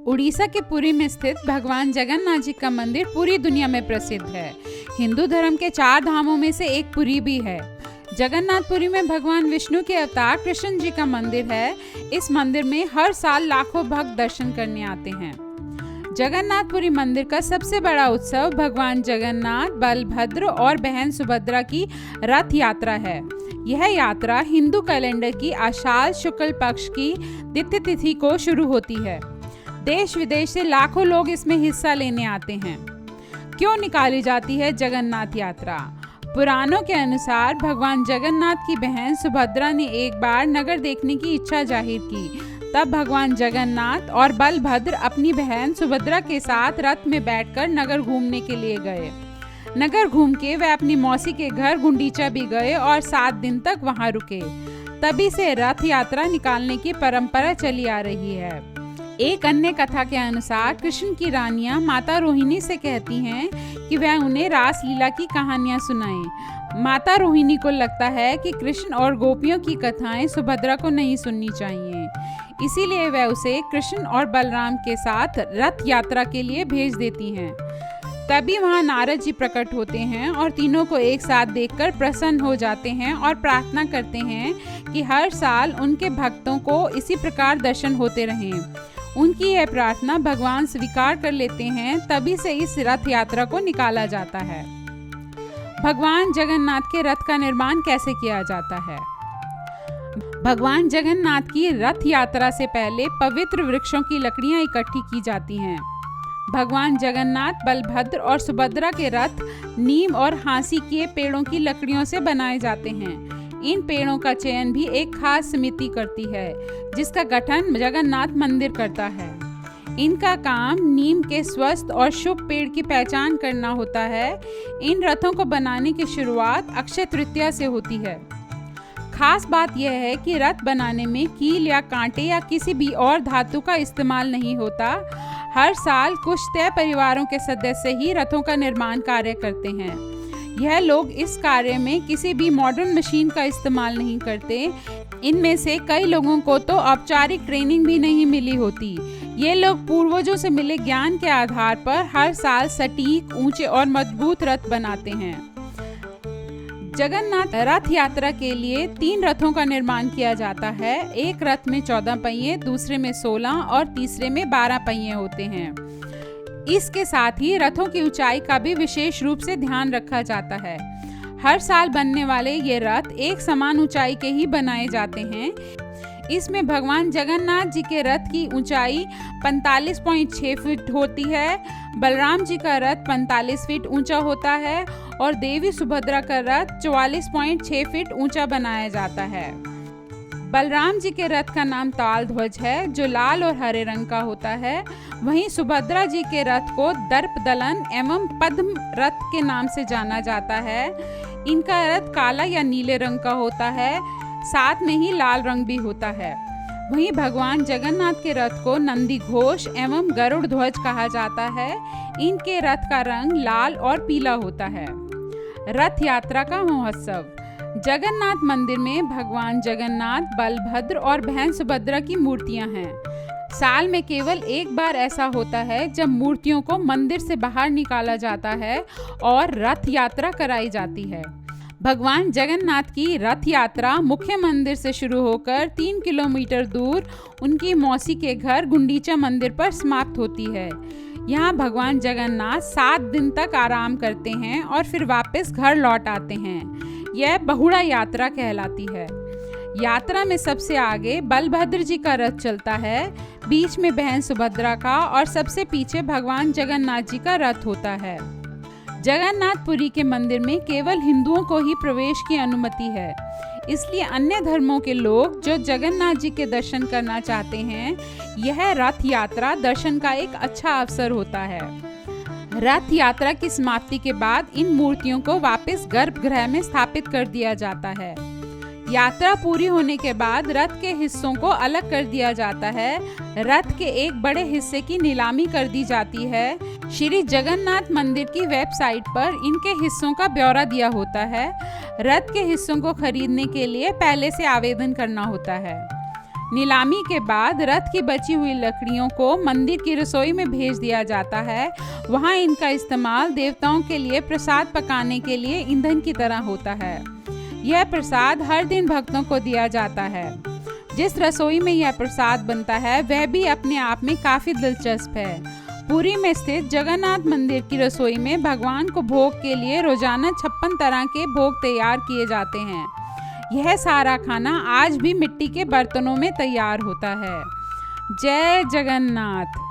उड़ीसा के पुरी में स्थित भगवान जगन्नाथ जी का मंदिर पूरी दुनिया में प्रसिद्ध है। हिंदू धर्म के 4 धामों में से एक पुरी भी है। जगन्नाथपुरी में भगवान विष्णु के अवतार कृष्ण जी का मंदिर है। इस मंदिर में हर साल लाखों भक्त दर्शन करने आते हैं। जगन्नाथपुरी मंदिर का सबसे बड़ा उत्सव भगवान जगन्नाथ, बलभद्र और बहन सुभद्रा की रथ यात्रा है। यह यात्रा हिंदू कैलेंडर की आषाढ़ शुक्ल पक्ष की द्वितीय तिथि को शुरू होती है। देश विदेश से लाखों लोग इसमें हिस्सा लेने आते हैं। क्यों निकाली जाती है जगन्नाथ यात्रा? पुराणों के अनुसार भगवान जगन्नाथ की बहन सुभद्रा ने एक बार नगर देखने की इच्छा जाहिर की। तब भगवान जगन्नाथ और बलभद्र अपनी बहन सुभद्रा के साथ रथ में बैठकर नगर घूमने के लिए गए। नगर घूम के वे अपनी मौसी के घर गुंडीचा भी गए और 7 दिन तक वहां रुके। तभी से रथ यात्रा निकालने की परंपरा चली आ रही है। एक अन्य कथा के अनुसार कृष्ण की रानियां माता रोहिणी से कहती हैं कि वह उन्हें रास लीला की कहानियां सुनाएं। माता रोहिणी को लगता है कि कृष्ण और गोपियों की कथाएं सुभद्रा को नहीं सुननी चाहिए, इसीलिए वह उसे कृष्ण और बलराम के साथ रथ यात्रा के लिए भेज देती हैं। तभी वहां नारद जी प्रकट होते हैं और तीनों को एक साथ देखकर प्रसन्न हो जाते हैं और प्रार्थना करते हैं कि हर साल उनके भक्तों को इसी प्रकार दर्शन होते रहें। उनकी यह प्रार्थना भगवान स्वीकार कर लेते हैं। तभी से इस रथ यात्रा को निकाला जाता है। भगवान जगन्नाथ के रथ का निर्माण कैसे किया जाता है? भगवान जगन्नाथ की रथ यात्रा से पहले पवित्र वृक्षों की लकड़ियां इकट्ठी की जाती हैं। भगवान जगन्नाथ, बलभद्र और सुभद्रा के रथ नीम और हांसी के पेड़ों की लकड़ियों से बनाए जाते हैं। इन पेड़ों का चयन भी एक खास समिति करती है, जिसका गठन जगन्नाथ मंदिर करता है। इनका काम नीम के स्वस्थ और शुभ पेड़ की पहचान करना होता है। इन रथों को बनाने की शुरुआत अक्षय तृतीया से होती है। खास बात यह है कि रथ बनाने में कील या कांटे या किसी भी और धातु का इस्तेमाल नहीं होता। हर साल कुछ तय परिवारों के सदस्य ही रथों का निर्माण कार्य करते हैं। यह लोग इस कार्य में किसी भी मॉडर्न मशीन का इस्तेमाल नहीं करते। इनमें से कई लोगों को तो औपचारिक ट्रेनिंग भी नहीं मिली होती। ये लोग पूर्वजों से मिले ज्ञान के आधार पर हर साल सटीक, ऊंचे और मजबूत रथ बनाते हैं। जगन्नाथ रथ यात्रा के लिए 3 रथों का निर्माण किया जाता है। एक रथ में 14 पहिए, दूसरे में 16 और तीसरे में 12 पहिए होते हैं। इसके साथ ही रथों की ऊंचाई का भी विशेष रूप से ध्यान रखा जाता है। हर साल बनने वाले ये रथ एक समान ऊंचाई के ही बनाए जाते हैं। इसमें भगवान जगन्नाथ जी के रथ की ऊंचाई 45.6 फीट होती है। बलराम जी का रथ 45 फीट ऊंचा होता है और देवी सुभद्रा का रथ 44.6 फीट ऊंचा बनाया जाता है। बलराम जी के रथ का नाम ताल ध्वज है, जो लाल और हरे रंग का होता है। वहीं सुभद्रा जी के रथ को दर्प दलन एवं पद्म रथ के नाम से जाना जाता है। इनका रथ काला या नीले रंग का होता है, साथ में ही लाल रंग भी होता है। वहीं भगवान जगन्नाथ के रथ को नंदी घोष एवं गरुड़ ध्वज कहा जाता है। इनके रथ का रंग लाल और पीला होता है। रथ यात्रा का महोत्सव। जगन्नाथ मंदिर में भगवान जगन्नाथ, बलभद्र और बहन सुभद्रा की मूर्तियां हैं। साल में केवल एक बार ऐसा होता है जब मूर्तियों को मंदिर से बाहर निकाला जाता है और रथ यात्रा कराई जाती है। भगवान जगन्नाथ की रथ यात्रा मुख्य मंदिर से शुरू होकर 3 किलोमीटर दूर उनकी मौसी के घर गुंडीचा मंदिर पर समाप्त होती है। यहाँ भगवान जगन्नाथ 7 दिन तक आराम करते हैं और फिर वापस घर लौट आते हैं। यह बहुड़ा यात्रा कहलाती है। यात्रा में सबसे आगे बलभद्र जी का रथ चलता है, बीच में बहन सुभद्रा का और सबसे पीछे भगवान जगन्नाथ जी का रथ होता है। जगन्नाथपुरी के मंदिर में केवल हिंदुओं को ही प्रवेश की अनुमति है, इसलिए अन्य धर्मों के लोग जो जगन्नाथ जी के दर्शन करना चाहते हैं, यह रथ यात्रा दर्शन का एक अच्छा अवसर होता है। रथ यात्रा की समाप्ति के बाद इन मूर्तियों को वापस गर्भगृह में स्थापित कर दिया जाता है। यात्रा पूरी होने के बाद रथ के हिस्सों को अलग कर दिया जाता है। रथ के एक बड़े हिस्से की नीलामी कर दी जाती है। श्री जगन्नाथ मंदिर की वेबसाइट पर इनके हिस्सों का ब्यौरा दिया होता है। रथ के हिस्सों को खरीदने के लिए पहले से आवेदन करना होता है। नीलामी के बाद रथ की बची हुई लकड़ियों को मंदिर की रसोई में भेज दिया जाता है। वहाँ इनका इस्तेमाल देवताओं के लिए प्रसाद पकाने के लिए ईंधन की तरह होता है। यह प्रसाद हर दिन भक्तों को दिया जाता है। जिस रसोई में यह प्रसाद बनता है वह भी अपने आप में काफी दिलचस्प है। पुरी में स्थित जगन्नाथ मंदिर की रसोई में भगवान को भोग के लिए रोजाना 56 तरह के भोग तैयार किए जाते हैं। यह सारा खाना आज भी मिट्टी के बर्तनों में तैयार होता है। जय जगन्नाथ।